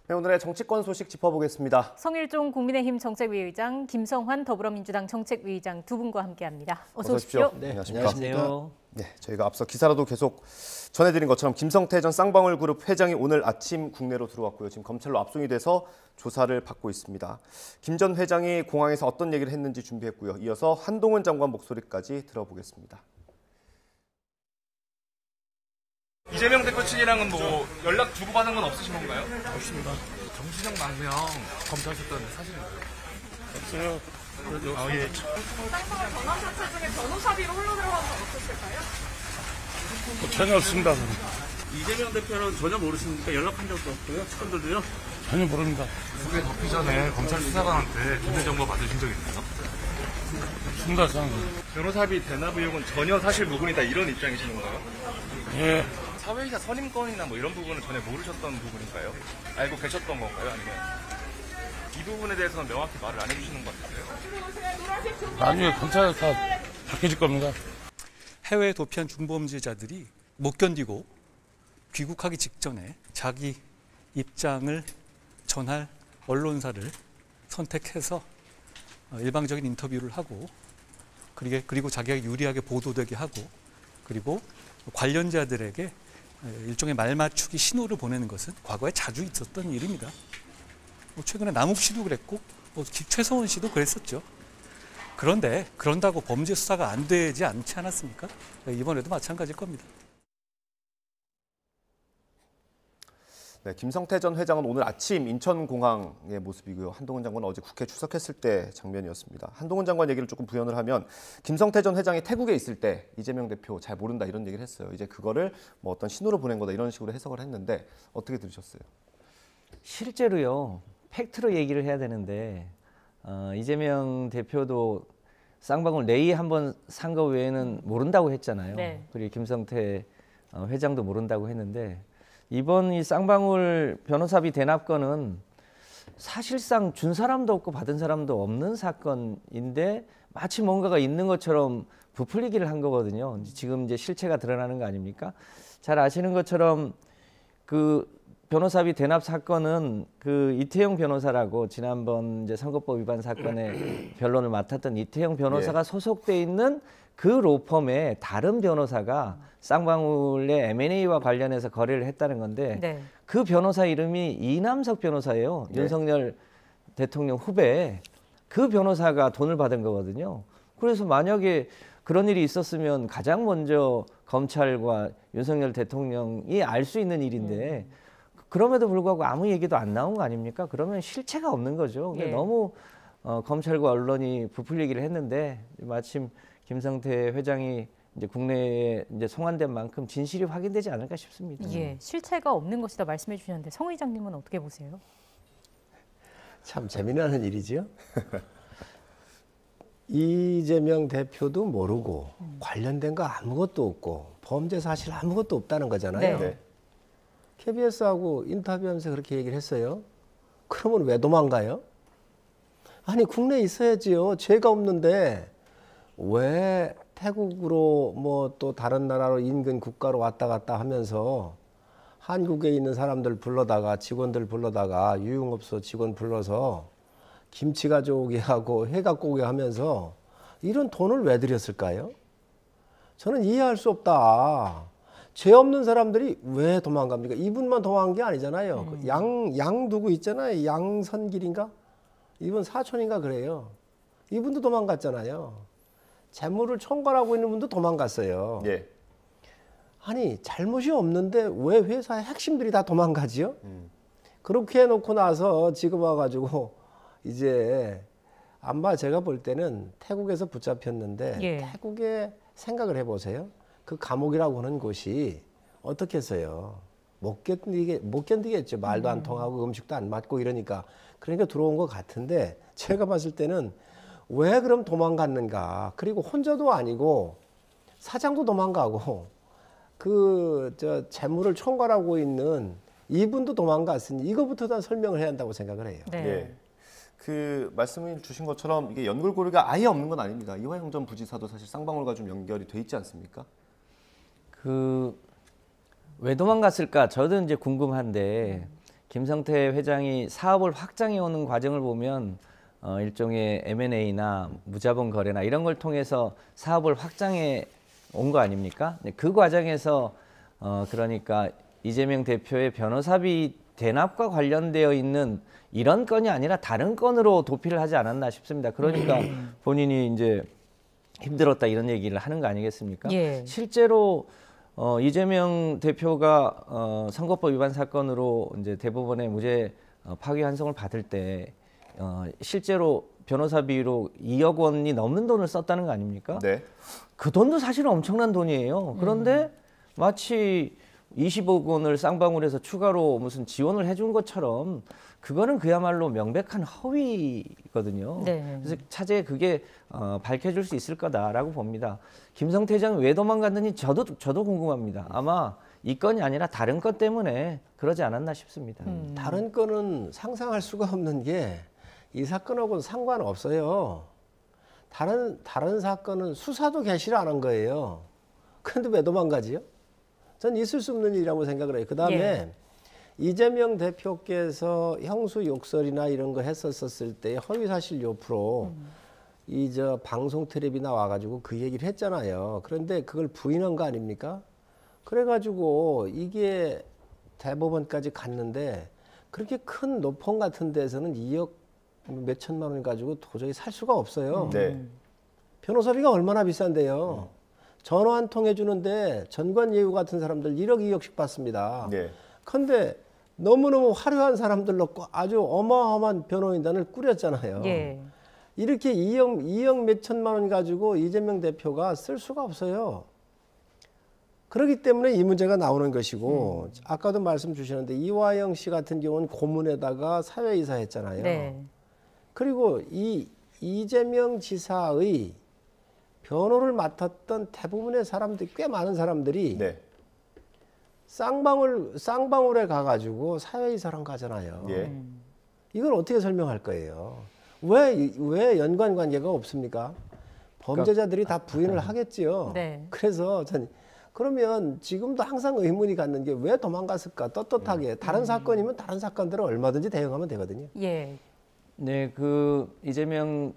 네, 오늘의 정치권 소식 짚어보겠습니다. 성일종 국민의힘 정책위의장, 김성환 더불어민주당 정책위의장 두 분과 함께합니다. 어서 오십시오. 네, 안녕하십니까. 네, 저희가 앞서 기사로도 계속 전해드린 것처럼 김성태 전 쌍방울 그룹 회장이 오늘 아침 국내로 들어왔고요. 지금 검찰로 압송이 돼서 조사를 받고 있습니다. 김 전 회장이 공항에서 어떤 얘기를 했는지 준비했고요. 이어서 한동훈 장관 목소리까지 들어보겠습니다. 이재명 대표 측이랑은 뭐 연락 주고받은 건 없으신 건가요? 없습니다. 정진영 망명 검사하셨다는데 사실인가요? 없어요. 예. 쌍방울 전환 사채 중에 변호사비로 흘러 들어간 건 없었을까요? 전혀 없습니다. 이재명 대표는 전혀 모르십니까? 연락한 적도 없고요. 측근들도요? 전혀 모릅니다. 수배 덮기 전에 검찰 수사관한테 비밀 정보 받으신 적 있나요? 없습니다. 변호사비 대납 의혹은 전혀 사실 무근이다 이런 입장이신 건가요? 예. 사회이사 선임권이나 뭐 이런 부분은 전혀 모르셨던 부분인가요? 알고 계셨던 건가요? 아니면 이 부분에 대해서는 명확히 말을 안 해주시는 것 같은데요? 나중에 검찰에서 다 밝혀질 겁니다. 해외에 도피한 중범죄자들이 못 견디고 귀국하기 직전에 자기 입장을 전할 언론사를 선택해서 일방적인 인터뷰를 하고 그리고 자기가 유리하게 보도되게 하고 그리고 관련자들에게 일종의 말맞추기 신호를 보내는 것은 과거에 자주 있었던 일입니다. 최근에 남욱 씨도 그랬고 최성원 씨도 그랬었죠. 그런데 그런다고 범죄 수사가 안 되지 않지 않았습니까? 이번에도 마찬가지일 겁니다. 네, 김성태 전 회장은 오늘 아침 인천공항의 모습이고요. 한동훈 장관은 어제 국회 출석했을 때 장면이었습니다. 한동훈 장관 얘기를 조금 부연을 하면 김성태 전 회장이 태국에 있을 때 이재명 대표 잘 모른다 이런 얘기를 했어요. 이제 그거를 뭐 어떤 신호로 보낸 거다 이런 식으로 해석을 했는데 어떻게 들으셨어요? 실제로요. 팩트로 얘기를 해야 되는데 이재명 대표도 쌍방울 레이 한번 산 거 외에는 모른다고 했잖아요. 네. 그리고 김성태 회장도 모른다고 했는데 이번 이 쌍방울 변호사비 대납건은 사실상 준 사람도 없고 받은 사람도 없는 사건인데 마치 뭔가가 있는 것처럼 부풀리기를 한 거거든요. 지금 이제 실체가 드러나는 거 아닙니까? 잘 아시는 것처럼 그 변호사비 대납 사건은 그 이태영 변호사라고 지난번 이제 선거법 위반 사건의 변론을 맡았던 이태영 변호사가 소속돼 있는 그 로펌에 다른 변호사가 쌍방울의 M&A와 관련해서 거래를 했다는 건데 네. 그 변호사 이름이 이남석 변호사예요. 네. 윤석열 대통령 후배. 그 변호사가 돈을 받은 거거든요. 그래서 만약에 그런 일이 있었으면 가장 먼저 검찰과 윤석열 대통령이 알 수 있는 일인데 그럼에도 불구하고 아무 얘기도 안 나온 거 아닙니까? 그러면 실체가 없는 거죠. 예. 너무 검찰과 언론이 부풀리기를 했는데 마침 김성태 회장이 이제 국내에 이제 송환된 만큼 진실이 확인되지 않을까 싶습니다. 예, 실체가 없는 것이다 말씀해 주셨는데 성 의장님은 어떻게 보세요? 참 재미나는 일이죠. 이재명 대표도 모르고 관련된 거 아무것도 없고 범죄 사실 아무것도 없다는 거잖아요. 네. KBS하고 인터뷰하면서 그렇게 얘기를 했어요. 그러면 왜 도망가요? 아니 국내에 있어야지요. 죄가 없는데 왜 태국으로 뭐 또 다른 나라로 인근 국가로 왔다 갔다 하면서 한국에 있는 사람들 불러다가 직원들 불러다가 유흥업소 직원 불러서 김치 가져오게 하고 회 갖고 오게 하면서 이런 돈을 왜 들였을까요? 저는 이해할 수 없다. 죄 없는 사람들이 왜 도망갑니까? 이분만 도망간 게 아니잖아요. 그 양 누구 있잖아요. 양선길인가? 이분 사촌인가 그래요. 이분도 도망갔잖아요. 재물을 총괄하고 있는 분도 도망갔어요. 예. 아니 잘못이 없는데 왜 회사의 핵심들이 다 도망가지요? 그렇게 해놓고 나서 지금 와가지고 이제 아마 제가 볼 때는 태국에서 붙잡혔는데 예. 태국에 생각을 해보세요. 그 감옥이라고 하는 곳이 어떻게 했어요? 못 견디겠죠. 말도 안 통하고 음식도 안 맞고 이러니까. 그러니까 들어온 것 같은데 제가 봤을 때는 왜 그럼 도망갔는가? 그리고 혼자도 아니고 사장도 도망가고 그 재물을 총괄하고 있는 이분도 도망갔으니 이거부터 다 설명을 해야 한다고 생각을 해요. 네. 예. 그 말씀을 주신 것처럼 이게 연결고리가 아예 없는 건 아닙니다. 이화영 전 부지사도 사실 쌍방울과 좀 연결이 돼 있지 않습니까? 왜 도망갔을까? 저도 이제 궁금한데 김성태 회장이 사업을 확장해 오는 과정을 보면 일종의 M&A나 무자본 거래나 이런 걸 통해서 사업을 확장해 온 거 아닙니까? 그 과정에서 그러니까 이재명 대표의 변호사비 대납과 관련되어 있는 이런 건이 아니라 다른 건으로 도피를 하지 않았나 싶습니다. 그러니까 본인이 이제 힘들었다 이런 얘기를 하는 거 아니겠습니까? 예. 실제로 이재명 대표가 선거법 위반 사건으로 이제 대법원의 무죄 파기환송을 받을 때 실제로 변호사비로 2억 원이 넘는 돈을 썼다는 거 아닙니까? 네. 그 돈도 사실은 엄청난 돈이에요. 그런데 마치 20억 원을 쌍방울에서 추가로 무슨 지원을 해준 것처럼 그거는 그야말로 명백한 허위거든요. 네. 그래서 차제에 그게 밝혀질 수 있을 거다라고 봅니다. 김성태 회장이 왜 도망갔는지 저도 궁금합니다. 아마 이 건이 아니라 다른 것 때문에 그러지 않았나 싶습니다. 다른 건은 상상할 수가 없는 게 이 사건하고는 상관없어요. 다른 사건은 수사도 개시를 안 한 거예요. 그런데 왜 도망가지요? 전 있을 수 없는 일이라고 생각을 해요. 그다음에 예. 이재명 대표께서 형수 욕설이나 이런 거 했었을 때 허위사실 요프로 이 저 방송 텔레비 나와가지고 그 얘기를 했잖아요. 그런데 그걸 부인한 거 아닙니까? 그래가지고 이게 대법원까지 갔는데 그렇게 큰 노폰 같은 데서는 2억 몇 천만 원 가지고 도저히 살 수가 없어요. 네. 변호사비가 얼마나 비싼데요. 전화 한 통 해주는데 전관예우 같은 사람들 1억 2억씩 받습니다. 네. 그런데 너무너무 화려한 사람들로 아주 어마어마한 변호인단을 꾸렸잖아요. 예. 이렇게 2억 몇 천만 원 가지고 이재명 대표가 쓸 수가 없어요. 그렇기 때문에 이 문제가 나오는 것이고 아까도 말씀 주셨는데 이화영 씨 같은 경우는 고문에다가 사회이사 했잖아요. 네. 그리고 이 이재명 지사의 변호를 맡았던 대부분의 사람들, 꽤 많은 사람들이 네. 쌍방울에 가가지고 사회이사랑 가잖아요. 예. 이걸 어떻게 설명할 거예요? 왜 연관 관계가 없습니까? 범죄자들이 다 부인을 하겠지요. 네. 그래서 그러면 지금도 항상 의문이 갖는 게 왜 도망갔을까? 떳떳하게 다른 사건이면 다른 사건대로 얼마든지 대응하면 되거든요. 예. 네, 그 이재명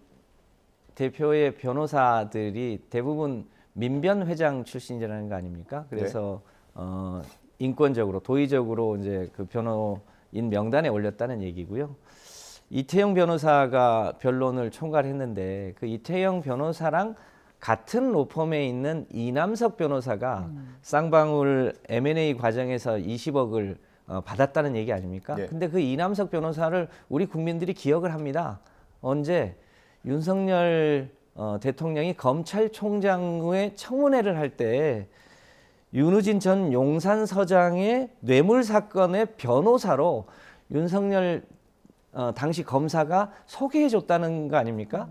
대표의 변호사들이 대부분 민변 회장 출신이라는 거 아닙니까? 그래서 인권적으로 도의적으로 이제 그 변호인 명단에 올렸다는 얘기고요. 이태영 변호사가 변론을 총괄했는데 그 이태영 변호사랑 같은 로펌에 있는 이남석 변호사가 쌍방울 M&A 과정에서 20억을 받았다는 얘기 아닙니까? 네. 근데 그 이남석 변호사를 우리 국민들이 기억을 합니다. 언제? 윤석열 대통령이 검찰총장의 청문회를 할 때 윤우진 전 용산서장의 뇌물 사건의 변호사로 윤석열 당시 검사가 소개해 줬다는 거 아닙니까?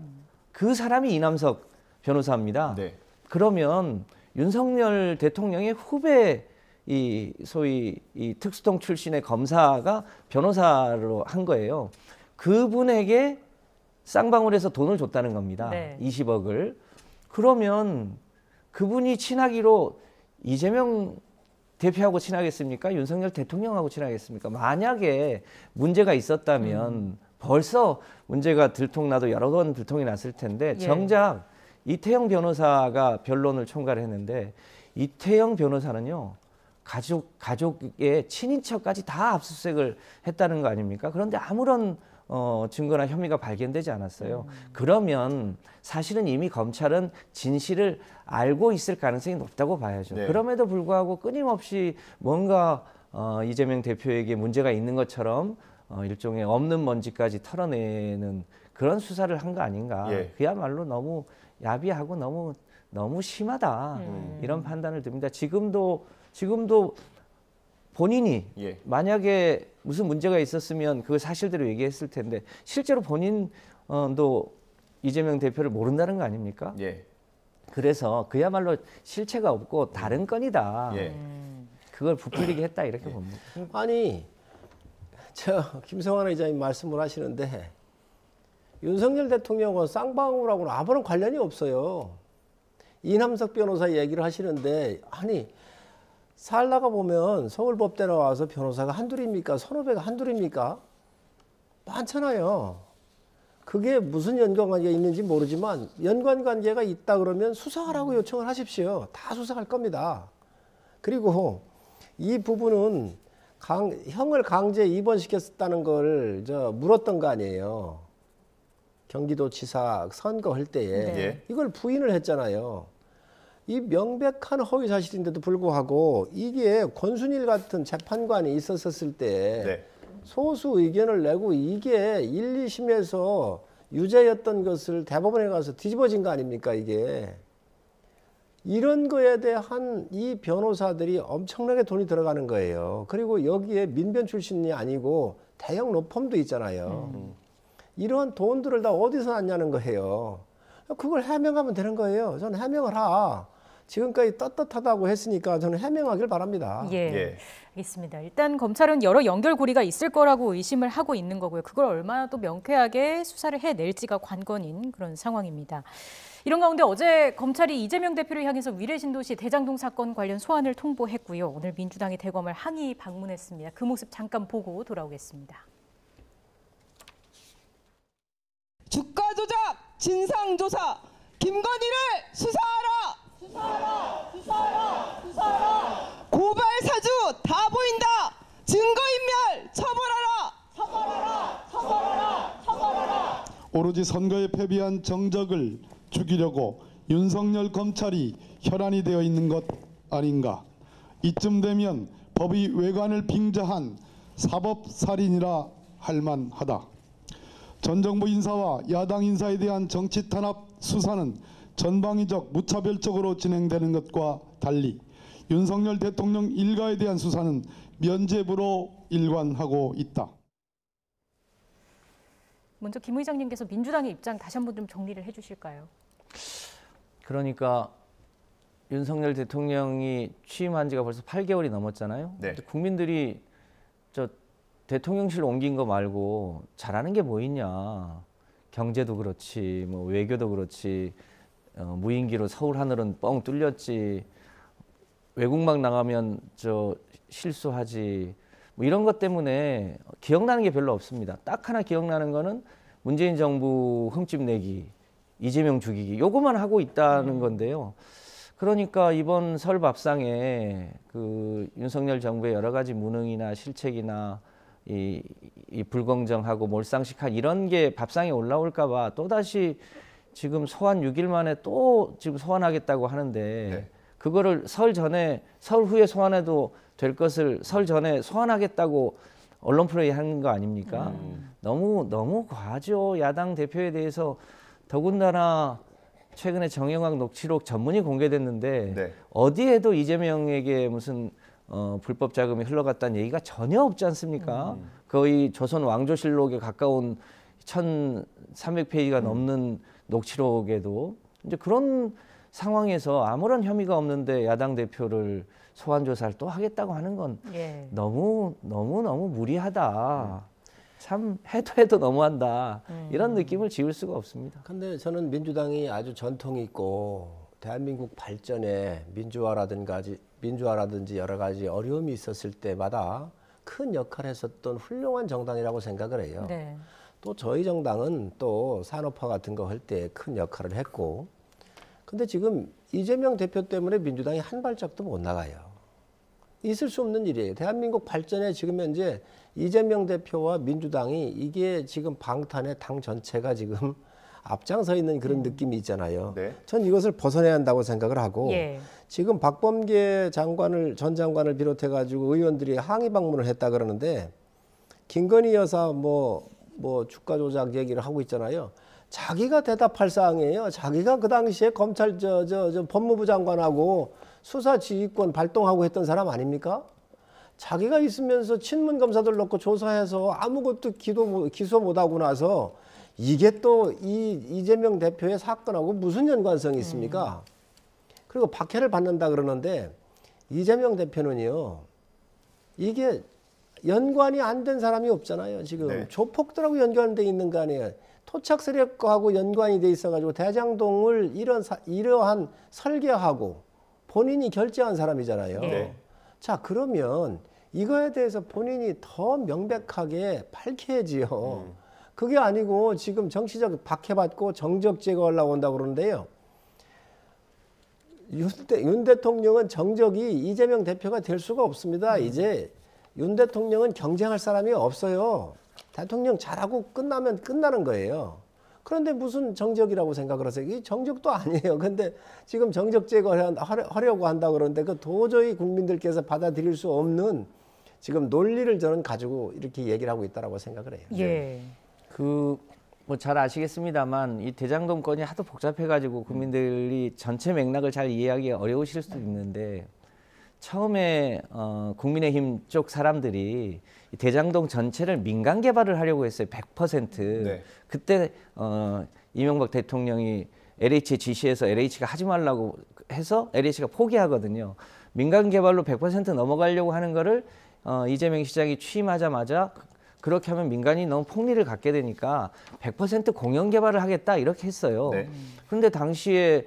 그 사람이 이남석 변호사입니다. 네. 그러면 윤석열 대통령의 후배 이 소위 이 특수통 출신의 검사가 변호사로 한 거예요. 그분에게 쌍방울에서 돈을 줬다는 겁니다. 네. 20억을. 그러면 그분이 친하기로 이재명 대표하고 친하겠습니까? 윤석열 대통령하고 친하겠습니까? 만약에 문제가 있었다면 벌써 문제가 들통나도 여러 번 들통이 났을 텐데 예. 정작 이태영 변호사가 변론을 총괄했는데 이태영 변호사는요. 가족의 친인척까지 다 압수수색을 했다는 거 아닙니까? 그런데 아무런 증거나 혐의가 발견되지 않았어요. 그러면 사실은 이미 검찰은 진실을 알고 있을 가능성이 높다고 봐야죠. 네. 그럼에도 불구하고 끊임없이 뭔가 이재명 대표에게 문제가 있는 것처럼 일종의 없는 먼지까지 털어내는 그런 수사를 한 거 아닌가. 예. 그야말로 너무 야비하고 너무 심하다. 이런 판단을 듭니다. 지금도 본인이 예. 만약에 무슨 문제가 있었으면 그 사실대로 얘기했을 텐데 실제로 본인도 이재명 대표를 모른다는 거 아닙니까? 예. 그래서 그야말로 실체가 없고 다른 건이다. 예. 그걸 부풀리게 했다 이렇게 봅니다. 아니, 김성환 의장님 말씀을 하시는데 윤석열 대통령은 쌍방울하고는 아무런 관련이 없어요. 이남석 변호사 얘기를 하시는데 아니 살다가 보면 서울법대 나와서 변호사가 한둘입니까? 선후배가 한둘입니까? 많잖아요. 그게 무슨 연관관계가 있는지 모르지만 연관관계가 있다 그러면 수사하라고 요청을 하십시오. 다 수사할 겁니다. 그리고 이 부분은 형을 강제 입원시켰다는 걸 물었던 거 아니에요. 경기도지사 선거할 때에 네. 이걸 부인을 했잖아요. 이 명백한 허위 사실인데도 불구하고 이게 권순일 같은 재판관이 있었을 때 네. 소수 의견을 내고 이게 1, 2심에서 유죄였던 것을 대법원에 가서 뒤집어진 거 아닙니까 이게. 이런 거에 대한 이 변호사들이 엄청나게 돈이 들어가는 거예요. 그리고 여기에 민변 출신이 아니고 대형 로펌도 있잖아요. 이러한 돈들을 다 어디서 났냐는 거예요. 그걸 해명하면 되는 거예요. 저는 해명을 지금까지 떳떳하다고 했으니까 저는 해명하길 바랍니다. 예. 예. 알겠습니다. 일단 검찰은 여러 연결고리가 있을 거라고 의심을 하고 있는 거고요. 그걸 얼마나 또 명쾌하게 수사를 해낼지가 관건인 그런 상황입니다. 이런 가운데 어제 검찰이 이재명 대표를 향해서 위례신도시 대장동 사건 관련 소환을 통보했고요. 오늘 민주당이 대검을 항의 방문했습니다. 그 모습 잠깐 보고 돌아오겠습니다. 주가 조작 진상조사 김건희를 수사하라! 수사하라! 수사하라! 수사하라! 고발 사주 다 보인다! 증거인멸 처벌하라! 처벌하라! 처벌하라! 처벌하라! 오로지 선거에 패배한 정적을 죽이려고 윤석열 검찰이 혈안이 되어 있는 것 아닌가. 이쯤 되면 법의 외관을 빙자한 사법살인이라 할 만하다. 전 정부 인사와 야당 인사에 대한 정치 탄압 수사는 전방위적 무차별적으로 진행되는 것과 달리 윤석열 대통령 일가에 대한 수사는 면죄부로 일관하고 있다. 먼저 김 의장님께서 민주당의 입장 다시 한번 좀 정리를 해주실까요? 그러니까 윤석열 대통령이 취임한 지가 벌써 8개월이 넘었잖아요. 네. 근데 국민들이 대통령실 옮긴 거 말고 잘하는 게 뭐 있냐. 경제도 그렇지, 뭐 외교도 그렇지, 무인기로 서울 하늘은 뻥 뚫렸지, 외국막 나가면 실수하지, 뭐 이런 것 때문에 기억나는 게 별로 없습니다. 딱 하나 기억나는 거는 문재인 정부 흠집 내기, 이재명 죽이기, 요거만 하고 있다는 건데요. 그러니까 이번 설 밥상에 그 윤석열 정부의 여러 가지 무능이나 실책이나 이 불공정하고 몰상식한 이런 게 밥상에 올라올까 봐 또다시 지금 소환 6일 만에 또 지금 소환하겠다고 하는데 네. 그거를 설 후에 소환해도 될 것을 설 전에 소환하겠다고 언론 플레이 하는 거 아닙니까? 너무 과하죠. 야당 대표에 대해서 더군다나 최근에 정영학 녹취록 전문이 공개됐는데 네. 어디에도 이재명에게 무슨 불법 자금이 흘러갔다는 얘기가 전혀 없지 않습니까? 거의 조선 왕조실록에 가까운 1,300페이지가 넘는 녹취록에도 이제 그런 상황에서 아무런 혐의가 없는데 야당 대표를 소환 조사를 또 하겠다고 하는 건 예. 너무 무리하다. 참 해도 너무한다. 이런 느낌을 지울 수가 없습니다. 근데 저는 민주당이 아주 전통이 있고 대한민국 발전에 민주화라든지 여러 가지 어려움이 있었을 때마다 큰 역할을 했었던 훌륭한 정당이라고 생각을 해요. 네. 또 저희 정당은 또 산업화 같은 거 할 때 큰 역할을 했고, 근데 지금 이재명 대표 때문에 민주당이 한 발짝도 못 나가요. 있을 수 없는 일이에요. 대한민국 발전에 지금 현재 이재명 대표와 민주당이 이게 지금 방탄의 당 전체가 지금 앞장서 있는 그런 느낌이 있잖아요. 네. 전 이것을 벗어내야 한다고 생각을 하고 예. 지금 박범계 전 장관을 비롯해 가지고 의원들이 항의 방문을 했다 그러는데 김건희 여사 뭐 주가 조작 얘기를 하고 있잖아요. 자기가 대답할 사항이에요. 자기가 그 당시에 검찰 법무부 장관하고 수사 지휘권 발동하고 했던 사람 아닙니까? 자기가 있으면서 친문 검사들 넣고 조사해서 아무것도 기소 못하고 나서 이게 또 이재명 대표의 사건하고 무슨 연관성이 있습니까? 그리고 박해를 받는다 그러는데 이재명 대표는요, 이게 연관이 안 된 사람이 없잖아요. 지금 네. 조폭들하고 연관돼 있는 거 아니에요. 토착 세력하고 연관이 돼 있어가지고 대장동을 이러한 설계하고 본인이 결제한 사람이잖아요. 네. 자, 그러면 이거에 대해서 본인이 더 명백하게 밝혀야지요. 그게 아니고 지금 정치적 박해받고 정적 제거하려고 한다고 그러는데요. 윤 대통령은 정적이 이재명 대표가 될 수가 없습니다. 이제 윤 대통령은 경쟁할 사람이 없어요. 대통령 잘하고 끝나면 끝나는 거예요. 그런데 무슨 정적이라고 생각을 하세요? 이 정적도 아니에요. 근데 지금 정적 제거하려고 한다고 그러는데 그 도저히 국민들께서 받아들일 수 없는 지금 논리를 저는 가지고 이렇게 얘기를 하고 있다고 생각을 해요. 예. 뭐 잘 아시겠습니다만 이 대장동 건이 하도 복잡해가지고 국민들이 전체 맥락을 잘 이해하기 어려우실 수도 있는데 처음에 국민의힘 쪽 사람들이 이 대장동 전체를 민간 개발을 하려고 했어요. 100%. 네. 그때 이명박 대통령이 LH에 지시해서 LH가 하지 말라고 해서 LH가 포기하거든요. 민간 개발로 100% 넘어가려고 하는 거를 이재명 시장이 취임하자마자 그렇게 하면 민간이 너무 폭리를 갖게 되니까 100% 공영 개발을 하겠다 이렇게 했어요. 네. 그런데 당시에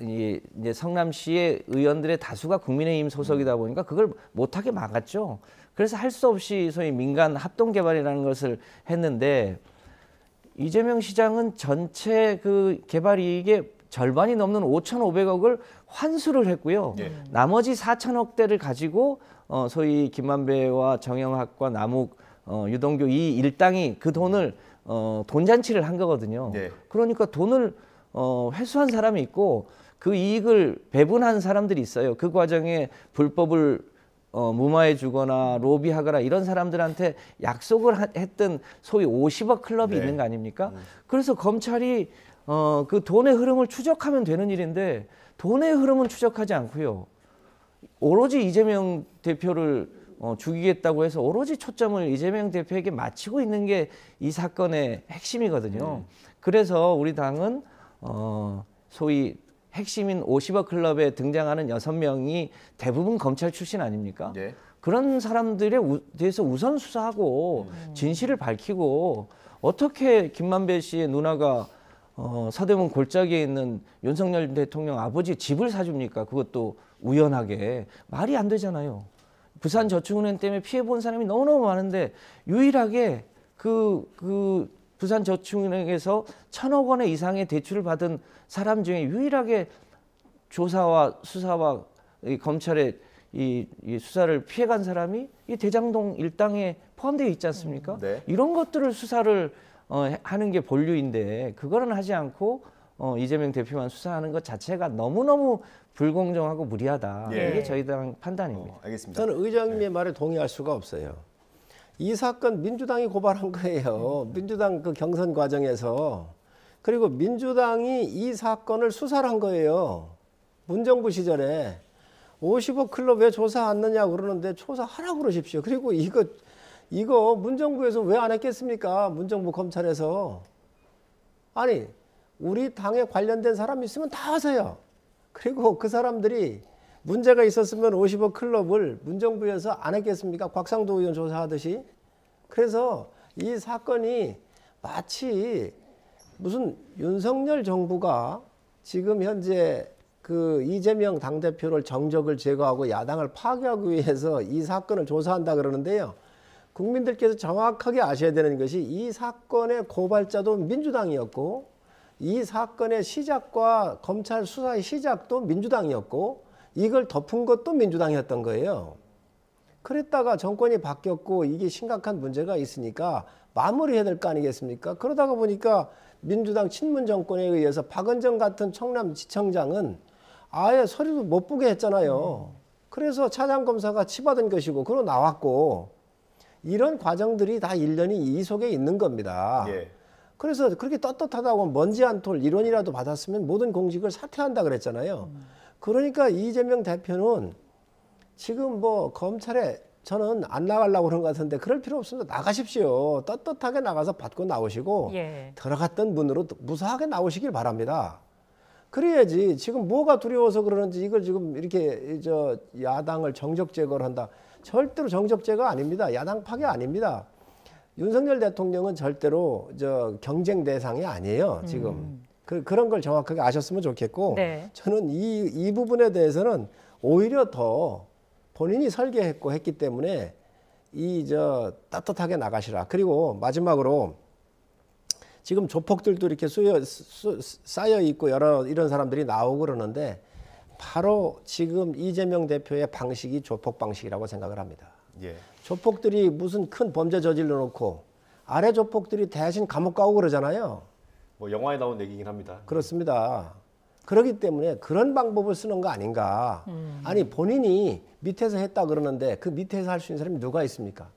이제 성남시의 의원들의 다수가 국민의힘 소속이다 보니까 그걸 못하게 막았죠. 그래서 할 수 없이 소위 민간 합동 개발이라는 것을 했는데 이재명 시장은 전체 그 개발 이익의 절반이 넘는 5,500억을 환수를 했고요. 예. 나머지 4,000억대를 가지고 소위 김만배와 정영학과 남욱, 유동규 이 일당이 그 돈을 돈잔치를 한 거거든요. 네. 그러니까 돈을 회수한 사람이 있고 그 이익을 배분한 사람들이 있어요. 그 과정에 불법을 무마해 주거나 로비하거나 이런 사람들한테 약속을 했던 소위 50억 클럽이 네. 있는 거 아닙니까? 그래서 검찰이 그 돈의 흐름을 추적하면 되는 일인데 돈의 흐름은 추적하지 않고요. 오로지 이재명 대표를 죽이겠다고 해서 오로지 초점을 이재명 대표에게 맞추고 있는 게 이 사건의 핵심이거든요. 그래서 우리 당은 소위 핵심인 50억 클럽에 등장하는 6명이 대부분 검찰 출신 아닙니까? 네. 그런 사람들에 대해서 우선 수사하고 진실을 밝히고 어떻게 김만배 씨의 누나가 서대문 골짜기에 있는 윤석열 대통령 아버지 집을 사줍니까? 그것도 우연하게. 말이 안 되잖아요. 부산저축은행 때문에 피해본 사람이 너무너무 많은데 유일하게 그 부산저축은행에서 1,000억 원 이상의 대출을 받은 사람 중에 유일하게 조사와 수사와 이 검찰의 이 수사를 피해간 사람이 이 대장동 일당에 포함되어 있지 않습니까? 네. 이런 것들을 수사를 하는 게 본류인데 그거는 하지 않고 이재명 대표만 수사하는 것 자체가 너무너무 불공정하고 무리하다. 예. 이게 저희 당 판단입니다. 알겠습니다. 저는 의장님의 말에 동의할 수가 없어요. 이 사건 민주당이 고발한 거예요. 민주당 그 경선 과정에서. 그리고 민주당이 이 사건을 수사를 한 거예요. 문정부 시절에. 50억 클럽 왜 조사 안 하느냐 그러는데 조사하라고 그러십시오. 그리고 이거 문정부에서 왜 안 했겠습니까? 문정부 검찰에서. 아니 우리 당에 관련된 사람이 있으면 다 하세요. 그리고 그 사람들이 문제가 있었으면 50억 클럽을 문정부에서 안 했겠습니까? 곽상도 의원 조사하듯이. 그래서 이 사건이 마치 무슨 윤석열 정부가 지금 현재 그 이재명 당대표를 정적을 제거하고 야당을 파괴하기 위해서 이 사건을 조사한다 그러는데요. 국민들께서 정확하게 아셔야 되는 것이 이 사건의 고발자도 민주당이었고 이 사건의 시작과 검찰 수사의 시작도 민주당이었고 이걸 덮은 것도 민주당이었던 거예요. 그랬다가 정권이 바뀌었고 이게 심각한 문제가 있으니까 마무리해야 될 거 아니겠습니까? 그러다가 보니까 민주당 친문 정권에 의해서 박은정 같은 청남지청장은 아예 서류도 못 보게 했잖아요. 그래서 차장검사가 치받은 것이고 그러고 나왔고 이런 과정들이 다 일련이 이 속에 있는 겁니다. 예. 그래서 그렇게 떳떳하다고 먼지 한 톨 1원이라도 받았으면 모든 공직을 사퇴한다 그랬잖아요. 그러니까 이재명 대표는 지금 뭐 검찰에 저는 안 나가려고 그런 것 같은데 그럴 필요 없습니다. 나가십시오. 떳떳하게 나가서 받고 나오시고 예. 들어갔던 문으로 무사하게 나오시길 바랍니다. 그래야지 지금 뭐가 두려워서 그러는지 이걸 지금 이렇게 야당을 정적 제거를 한다. 절대로 정적 제거 아닙니다. 야당 파괴 아닙니다. 윤석열 대통령은 절대로 경쟁 대상이 아니에요. 지금 그런 걸 정확하게 아셨으면 좋겠고 네. 저는 이 부분에 대해서는 오히려 더 본인이 설계했고 했기 때문에 따뜻하게 나가시라. 그리고 마지막으로 지금 조폭들도 이렇게 쌓여 있고 이런 사람들이 나오고 그러는데 바로 지금 이재명 대표의 방식이 조폭 방식이라고 생각을 합니다. 예. 조폭들이 무슨 큰 범죄 저질러 놓고 아래 조폭들이 대신 감옥 가고 그러잖아요. 뭐 영화에 나온 얘기긴 합니다. 그렇습니다. 그렇기 때문에 그런 방법을 쓰는 거 아닌가. 아니 본인이 밑에서 했다 그러는데 그 밑에서 할 수 있는 사람이 누가 있습니까?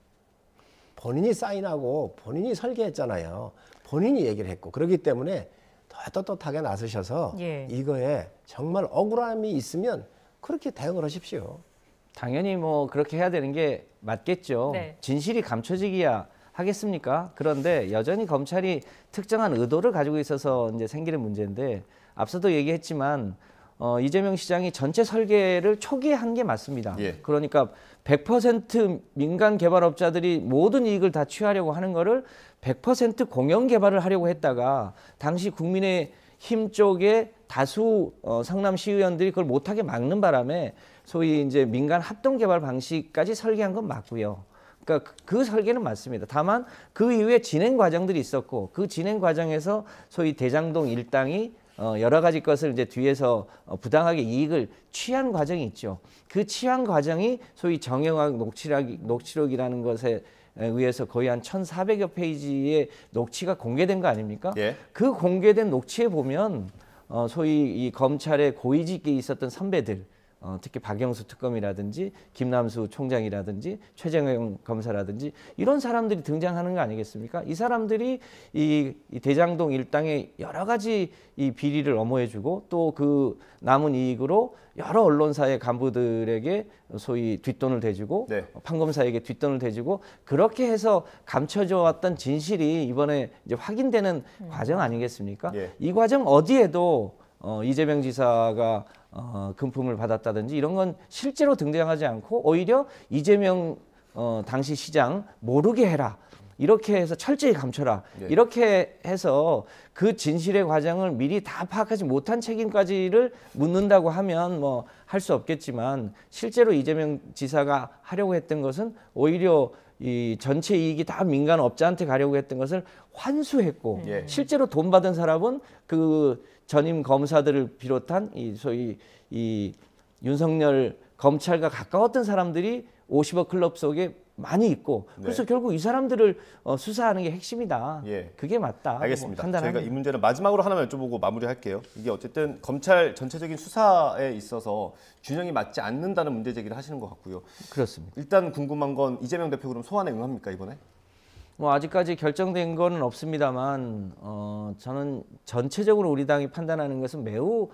본인이 사인하고 본인이 설계했잖아요. 본인이 얘기를 했고 그렇기 때문에 더 떳떳하게 나서셔서 예. 이거에 정말 억울함이 있으면 그렇게 대응을 하십시오. 당연히 뭐 그렇게 해야 되는 게 맞겠죠. 네. 진실이 감춰지기야 하겠습니까? 그런데 여전히 검찰이 특정한 의도를 가지고 있어서 이제 생기는 문제인데 앞서도 얘기했지만 이재명 시장이 전체 설계를 초기에 한 게 맞습니다. 예. 그러니까 100% 민간 개발업자들이 모든 이익을 다 취하려고 하는 거를 100% 공영 개발을 하려고 했다가 당시 국민의힘 쪽에 다수 성남시의원들이 그걸 못하게 막는 바람에 소위 이제 민간 합동 개발 방식까지 설계한 건 맞고요. 그러니까 그 설계는 맞습니다. 다만 그 이후에 진행 과정들이 있었고 그 진행 과정에서 소위 대장동 일당이 여러 가지 것을 이제 뒤에서 부당하게 이익을 취한 과정이 있죠. 그 취한 과정이 소위 정영학 녹취록이라는 것에 의해서 거의 한 1,400여 페이지의 녹취가 공개된 거 아닙니까? 예. 그 공개된 녹취에 보면 소위 이 검찰의 고위직에 있었던 선배들 특히 박영수 특검이라든지 김남수 총장이라든지 최재형 검사라든지 이런 사람들이 등장하는 거 아니겠습니까? 이 사람들이 이 대장동 일당의 여러 가지 이 비리를 엄호해주고 또 그 남은 이익으로 여러 언론사의 간부들에게 소위 뒷돈을 대주고 네. 판검사에게 뒷돈을 대주고 그렇게 해서 감춰져 왔던 진실이 이번에 이제 확인되는 과정 아니겠습니까? 예. 이 과정 어디에도 이재명 지사가 금품을 받았다든지 이런 건 실제로 등장하지 않고 오히려 이재명 당시 시장 모르게 해라. 이렇게 해서 철저히 감춰라. 네. 이렇게 해서 그 진실의 과정을 미리 다 파악하지 못한 책임까지를 묻는다고 하면 뭐 할 수 없겠지만 실제로 이재명 지사가 하려고 했던 것은 오히려 이 전체 이익이 다 민간 업자한테 가려고 했던 것을 환수했고 예. 실제로 돈 받은 사람은 그 전임 검사들을 비롯한 이 소위 이 윤석열 검찰과 가까웠던 사람들이 50억 클럽 속에 많이 있고 그래서 네. 결국 이 사람들을 수사하는 게 핵심이다. 예. 그게 맞다. 알겠습니다. 판단합니다. 저희가 이 문제는 마지막으로 하나만 여쭤보고 마무리할게요. 이게 어쨌든 검찰 전체적인 수사에 있어서 균형이 맞지 않는다는 문제 제기를 하시는 것 같고요. 그렇습니다. 일단 궁금한 건 이재명 대표 그럼 소환에 응합니까 이번에? 뭐 아직까지 결정된 거는 없습니다만 저는 전체적으로 우리 당이 판단하는 것은 매우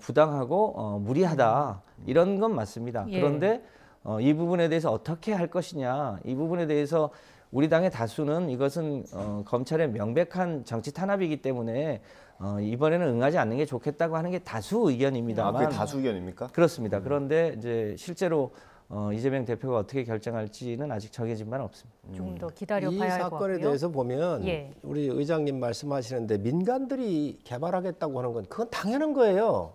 부당하고 무리하다 이런 건 맞습니다. 예. 그런데 이 부분에 대해서 어떻게 할 것이냐 이 부분에 대해서 우리 당의 다수는 이것은 검찰의 명백한 정치 탄압이기 때문에 이번에는 응하지 않는 게 좋겠다고 하는 게 다수 의견입니다만 그게 다수 의견입니까? 그렇습니다. 그런데 이제 실제로 이재명 대표가 어떻게 결정할지는 아직 정해진 바는 없습니다. 조금 더 기다려 이 봐야 할 것 같고요. 사건에 대해서 보면 예. 우리 의장님 말씀하시는데 민간들이 개발하겠다고 하는 건 그건 당연한 거예요.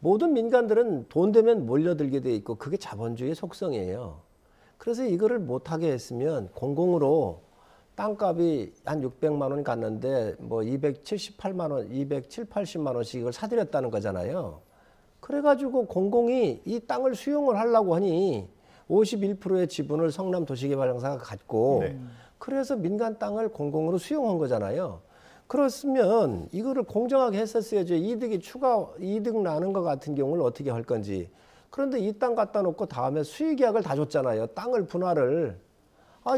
모든 민간들은 돈 되면 몰려들게 돼 있고 그게 자본주의의 속성이에요. 그래서 이거를 못하게 했으면 공공으로 땅값이 한 600만 원이 갔는데 뭐 278만 원, 270~80만 원씩 이걸 사들였다는 거잖아요. 그래가지고 공공이 이 땅을 수용을 하려고 하니 51%의 지분을 성남도시개발공사가 갖고 네. 그래서 민간 땅을 공공으로 수용한 거잖아요. 그렇으면 이거를 공정하게 했었어야죠. 추가 이득 나는 것 같은 경우를 어떻게 할 건지. 그런데 이 땅 갖다 놓고 다음에 수익계약을 다 줬잖아요. 땅을 분할을.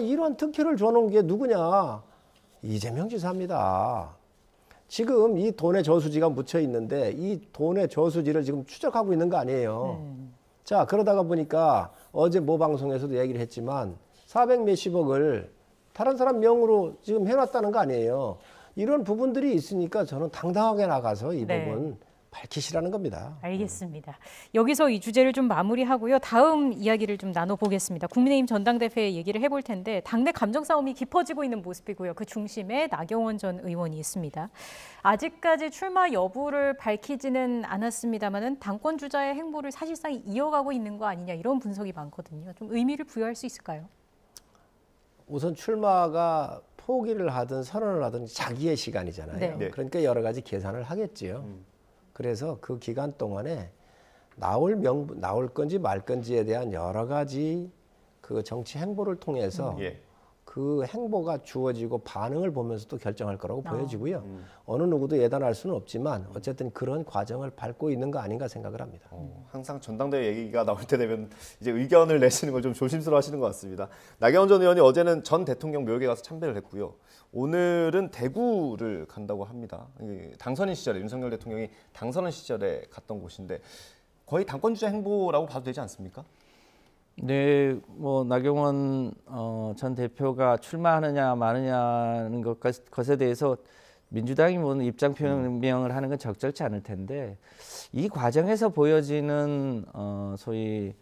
이런 특혜를 줘놓은 게 누구냐. 이재명 지사입니다. 지금 이 돈의 저수지가 묻혀 있는데 이 돈의 저수지를 지금 추적하고 있는 거 아니에요. 자, 그러다가 보니까 어제 모 방송에서도 얘기를 했지만 400 몇십억을 다른 사람 명으로 지금 해놨다는 거 아니에요. 이런 부분들이 있으니까 저는 당당하게 나가서 이 네. 부분 밝히시라는 겁니다. 알겠습니다. 여기서 이 주제를 좀 마무리하고요. 다음 이야기를 좀 나눠보겠습니다. 국민의힘 전당대회 얘기를 해볼 텐데 당내 감정 싸움이 깊어지고 있는 모습이고요. 그 중심에 나경원 전 의원이 있습니다. 아직까지 출마 여부를 밝히지는 않았습니다마는 당권 주자의 행보를 사실상 이어가고 있는 거 아니냐 이런 분석이 많거든요. 좀 의미를 부여할 수 있을까요? 우선 출마가 포기를 하든 선언을 하든 자기의 시간이잖아요. 네. 그러니까 여러 가지 계산을 하겠지요. 그래서 그 기간 동안에 나올 건지 말 건지에 대한 여러 가지 그 정치 행보를 통해서 그 행보가 주어지고 반응을 보면서도 결정할 거라고 보여지고요. 어느 누구도 예단할 수는 없지만 어쨌든 그런 과정을 밟고 있는 거 아닌가 생각을 합니다. 항상 전당대회 얘기가 나올 때 되면 이제 의견을 내시는 걸 좀 조심스러워 하시는 것 같습니다. 나경원 전 의원이 어제는 전 대통령 묘역에 가서 참배를 했고요. 오늘은 대구를 간다고 합니다. 당선인 시절에 윤석열 대통령이 당선인 시절에 갔던 곳인데 거의 당권 주자 행보라고 봐도 되지 않습니까? 네, 뭐 나경원 전 대표가 출마하느냐 마느냐는 것에 대해서 민주당이 뭐 입장 표명을 하는 건 적절치 않을 텐데 이 과정에서 보여지는 소위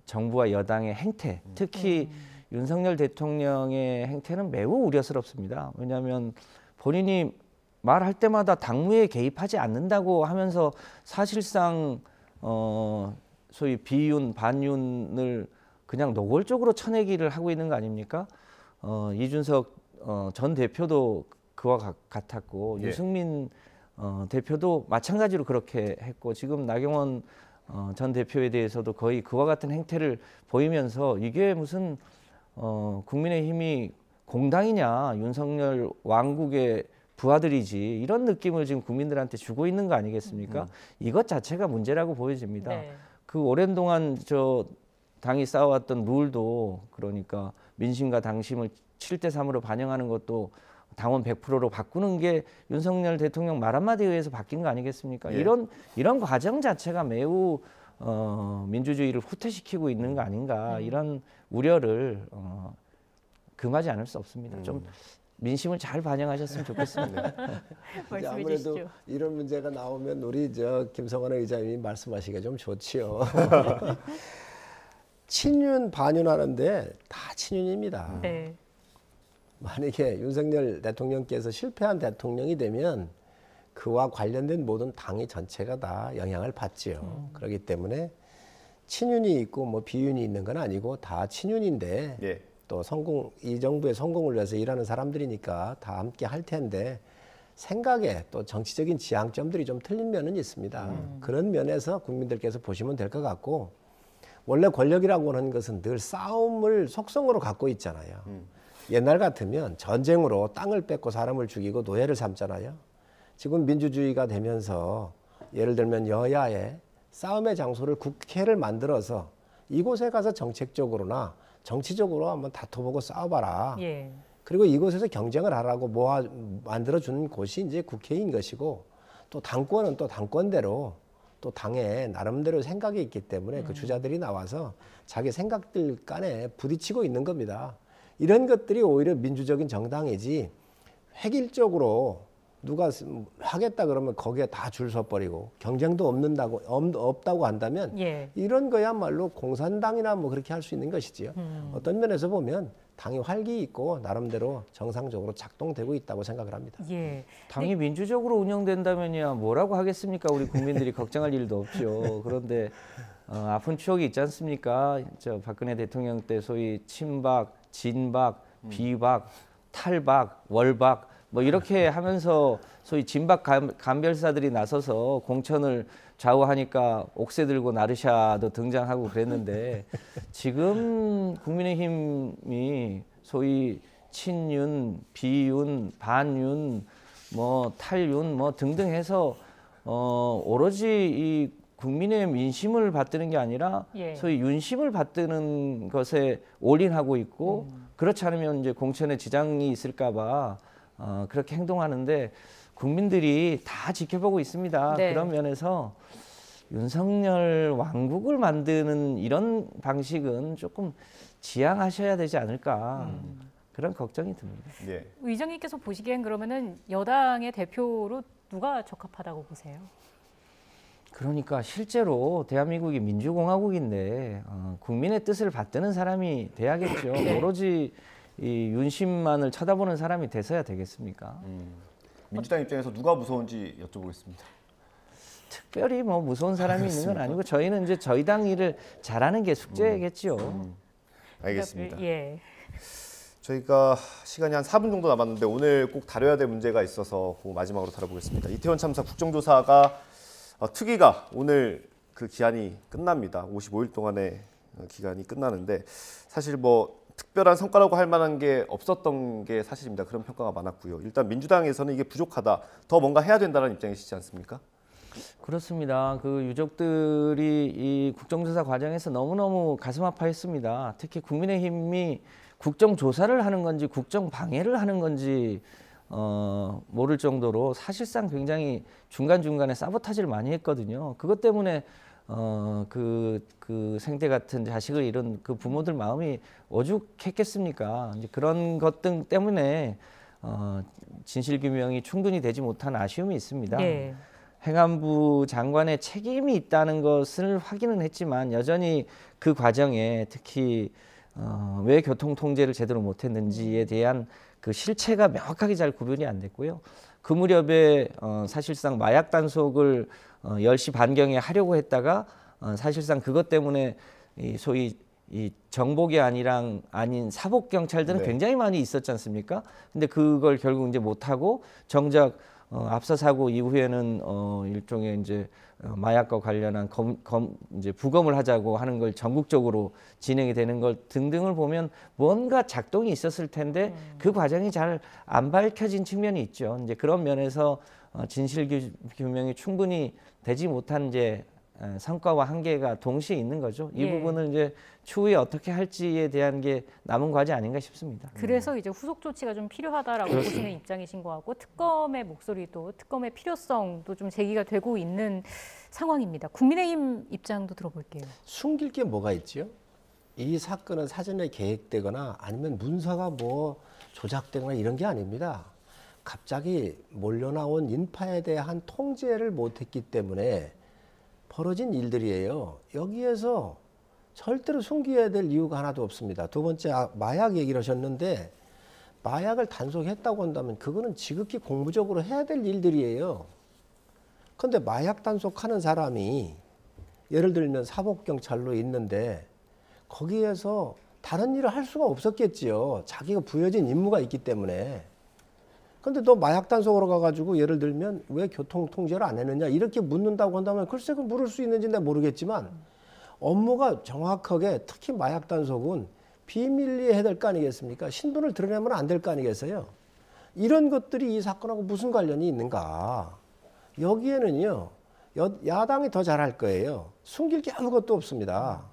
정부와 여당의 행태, 특히 윤석열 대통령의 행태는 매우 우려스럽습니다. 왜냐하면 본인이 말할 때마다 당무에 개입하지 않는다고 하면서 사실상 소위 비윤, 반윤을 그냥 노골적으로 쳐내기를 하고 있는 거 아닙니까? 이준석 전 대표도 그와 같았고 유승민 대표도 마찬가지로 그렇게 했고 지금 나경원 전 대표에 대해서도 거의 그와 같은 행태를 보이면서 이게 무슨 국민의힘이 공당이냐 윤석열 왕국의 부하들이지 이런 느낌을 지금 국민들한테 주고 있는 거 아니겠습니까? 이것 자체가 문제라고 보여집니다. 네. 그 오랜 동안 당이 쌓아왔던 룰도 그러니까 민심과 당심을 7대3으로 반영하는 것도 당원 100%로 바꾸는 게 윤석열 대통령 말 한마디에 의해서 바뀐 거 아니겠습니까? 이런 과정 자체가 매우 민주주의를 후퇴시키고 있는 거 아닌가 이런 우려를 금하지 않을 수 없습니다. 좀 민심을 잘 반영하셨으면 좋겠습니다. 말씀해 아무래도 주시죠. 이런 문제가 나오면 우리 김성환 의장님이 말씀하시기가 좀 좋지요. 친윤 반윤하는데 다 친윤입니다. 네. 만약에 윤석열 대통령께서 실패한 대통령이 되면 그와 관련된 모든 당의 전체가 다 영향을 받지요. 그렇기 때문에 친윤이 있고 뭐 비윤이 있는 건 아니고 다 친윤인데 또 이 정부의 성공을 위해서 일하는 사람들이니까 다 함께 할 텐데 생각에 또 정치적인 지향점들이 좀 틀린 면은 있습니다. 그런 면에서 국민들께서 보시면 될 것 같고 원래 권력이라고 하는 것은 늘 싸움을 속성으로 갖고 있잖아요. 옛날 같으면 전쟁으로 땅을 뺏고 사람을 죽이고 노예를 삼잖아요. 지금 민주주의가 되면서 예를 들면 여야의 싸움의 장소를 국회를 만들어서 이곳에 가서 정책적으로나 정치적으로 한번 다퉈보고 싸워봐라. 그리고 이곳에서 경쟁을 하라고 만들어주는 곳이 이제 국회인 것이고 또 당권은 또 당권대로 또 당에 나름대로 생각이 있기 때문에 그 주자들이 나와서 자기 생각들 간에 부딪히고 있는 겁니다. 이런 것들이 오히려 민주적인 정당이지 획일적으로 누가 하겠다 그러면 거기에 다 줄 서버리고 경쟁도 없다고 한다면 이런 거야말로 공산당이나 뭐 그렇게 할 수 있는 것이지요. 어떤 면에서 보면 당이 활기 있고 나름대로 정상적으로 작동되고 있다고 생각을 합니다. 당이 민주적으로 운영된다면야 뭐라고 하겠습니까? 우리 국민들이 걱정할 일도 없죠. 그런데 아픈 추억이 있지 않습니까? 박근혜 대통령 때 소위 친박, 진박, 비박, 탈박, 월박 뭐 이렇게 하면서 소위 진박 간별사들이 나서서 공천을 좌우하니까 옥새 들고 나르샤도 등장하고 그랬는데 지금 국민의힘이 소위 친윤, 비윤, 반윤, 뭐 탈윤 뭐 등등 해서 오로지 이 국민의 민심을 받드는 게 아니라 소위 윤심을 받드는 것에 올인하고 있고 그렇지 않으면 이제 공천에 지장이 있을까 봐 그렇게 행동하는데 국민들이 다 지켜보고 있습니다. 그런 면에서 윤석열 왕국을 만드는 이런 방식은 조금 지양하셔야 되지 않을까 그런 걱정이 듭니다. 의장님께서 보시기엔 그러면은 여당의 대표로 누가 적합하다고 보세요? 그러니까 실제로 대한민국이 민주공화국인데 국민의 뜻을 받드는 사람이 돼야겠죠. 오로지 이 윤심만을 쳐다보는 사람이 돼서야 되겠습니까? 민주당 입장에서 누가 무서운지 여쭤보겠습니다. 특별히 뭐 무서운 사람이 있는 건 아니고 저희는 이제 저희 당 일을 잘하는 게 숙제겠죠. 알겠습니다. 예. 저희가 시간이 한 4분 정도 남았는데 오늘 꼭 다뤄야 될 문제가 있어서 그 마지막으로 다뤄보겠습니다. 이태원 참사 국정조사가 특위가 오늘 그 기한이 끝납니다. 55일 동안의 기간이 끝나는데 사실 뭐 특별한 성과라고 할 만한 게 없었던 게 사실입니다. 그런 평가가 많았고요. 일단 민주당에서는 이게 부족하다, 더 뭔가 해야 된다는 입장이시지 않습니까? 그렇습니다. 그 유족들이 이 국정조사 과정에서 너무너무 가슴 아파했습니다. 특히 국민의힘이 국정조사를 하는 건지 국정방해를 하는 건지 모를 정도로 사실상 굉장히 중간중간에 사보타지를 많이 했거든요. 그것 때문에 그 생태 같은 자식을 잃은 그 부모들 마음이 오죽했겠습니까? 이제 그런 것 등 때문에 진실 규명이 충분히 되지 못한 아쉬움이 있습니다. 네. 행안부 장관의 책임이 있다는 것을 확인은 했지만 여전히 그 과정에 특히 왜 교통 통제를 제대로 못했는지에 대한 그 실체가 명확하게 잘 구분이 안 됐고요. 그 무렵에 사실상 마약 단속을 10시 반경에 하려고 했다가 사실상 그것 때문에 소위 이 정복이 아닌 사복 경찰들은 네. 굉장히 많이 있었지 않습니까? 근데 그걸 결국 이제 못하고 정작 압사 사고 이후에는 일종의 이제 마약과 관련한 이제 부검을 하자고 하는 걸 전국적으로 진행이 되는 걸 등등을 보면 뭔가 작동이 있었을 텐데 그 과정이 잘 안 밝혀진 측면이 있죠. 이제 그런 면에서 진실 규명이 충분히 되지 못한 이제 성과와 한계가 동시에 있는 거죠. 이 부분을 이제 추후에 어떻게 할지에 대한 게 남은 과제 아닌가 싶습니다. 그래서 이제 후속 조치가 좀 필요하다라고 보시는 입장이신 것 같고 특검의 목소리도 특검의 필요성도 좀 제기가 되고 있는 상황입니다. 국민의힘 입장도 들어볼게요. 숨길 게 뭐가 있지요? 이 사건은 사전에 계획되거나 아니면 문서가 뭐 조작되거나 이런 게 아닙니다. 갑자기 몰려나온 인파에 대한 통제를 못했기 때문에 벌어진 일들이에요. 여기에서 절대로 숨겨야 될 이유가 하나도 없습니다. 두 번째, 마약 얘기를 하셨는데 마약을 단속했다고 한다면 그거는 지극히 공부적으로 해야 될 일들이에요. 그런데 마약 단속하는 사람이 예를 들면 사복경찰로 있는데 거기에서 다른 일을 할 수가 없었겠지요. 자기가 부여진 임무가 있기 때문에. 근데 너 마약 단속으로 가가지고 예를 들면 왜 교통 통제를 안 했느냐 이렇게 묻는다고 한다면 글쎄 그 물을 수 있는지 내가 모르겠지만 업무가 정확하게 특히 마약 단속은 비밀리에 해야 될 거 아니겠습니까? 신분을 드러내면 안 될 거 아니겠어요? 이런 것들이 이 사건하고 무슨 관련이 있는가? 여기에는요 야당이 더 잘할 거예요. 숨길 게 아무것도 없습니다.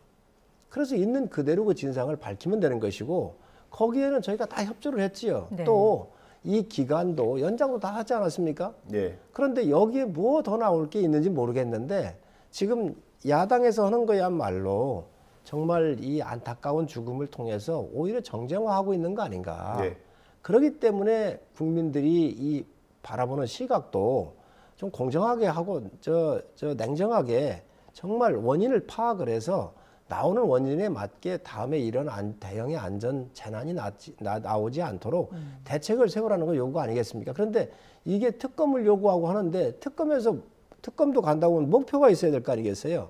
그래서 있는 그대로 그 진상을 밝히면 되는 것이고 거기에는 저희가 다 협조를 했지요. 네. 또 이 기간도 연장도 다 하지 않았습니까? 네. 그런데 여기에 뭐 더 나올 게 있는지 모르겠는데 지금 야당에서 하는 거야말로 정말 이 안타까운 죽음을 통해서 오히려 정쟁화하고 있는 거 아닌가. 네. 그렇기 때문에 국민들이 이 바라보는 시각도 좀 공정하게 하고 저 냉정하게 정말 원인을 파악을 해서 나오는 원인에 맞게 다음에 이런 대형의 안전 재난이 나오지 않도록 대책을 세우라는 거 요구 아니겠습니까? 그런데 이게 특검을 요구하고 하는데 특검도 간다고 하면 목표가 있어야 될 거 아니겠어요?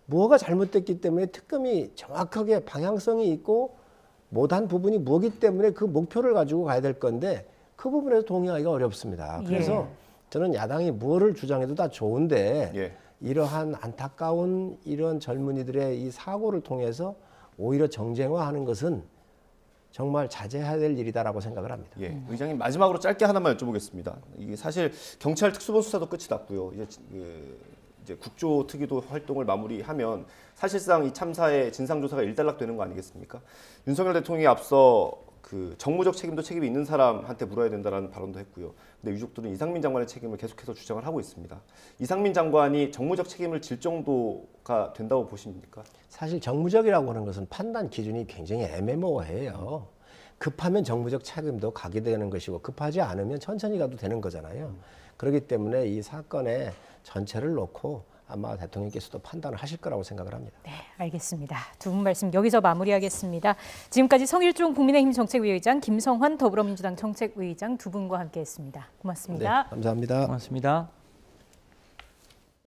뭐가 잘못됐기 때문에 특검이 정확하게 방향성이 있고 못한 부분이 뭐기 때문에 그 목표를 가지고 가야 될 건데 그 부분에서 동의하기가 어렵습니다. 그래서 저는 야당이 뭐를 주장해도 다 좋은데 이러한 안타까운 이런 젊은이들의 이 사고를 통해서 오히려 정쟁화하는 것은 정말 자제해야 될 일이다라고 생각을 합니다. 예, 의장님 마지막으로 짧게 하나만 여쭤보겠습니다. 이게 사실 경찰 특수본 수사도 끝이 났고요. 이제 국조특위도 활동을 마무리하면 사실상 이 참사의 진상조사가 일단락되는 거 아니겠습니까? 윤석열 대통령이 앞서 그 정무적 책임도 책임이 있는 사람한테 물어야 된다는 발언도 했고요. 근데 유족들은 이상민 장관의 책임을 계속해서 주장을 하고 있습니다. 이상민 장관이 정무적 책임을 질 정도가 된다고 보십니까? 사실 정무적이라고 하는 것은 판단 기준이 굉장히 애매모호해요. 급하면 정무적 책임도 가게 되는 것이고 급하지 않으면 천천히 가도 되는 거잖아요. 그렇기 때문에 이 사건의 전체를 놓고 아마 대통령께서도 판단을 하실 거라고 생각을 합니다. 네, 알겠습니다. 두 분 말씀 여기서 마무리하겠습니다. 지금까지 성일종 국민의힘 정책위의장, 김성환 더불어민주당 정책위의장 두 분과 함께했습니다. 고맙습니다. 네, 감사합니다. 고맙습니다.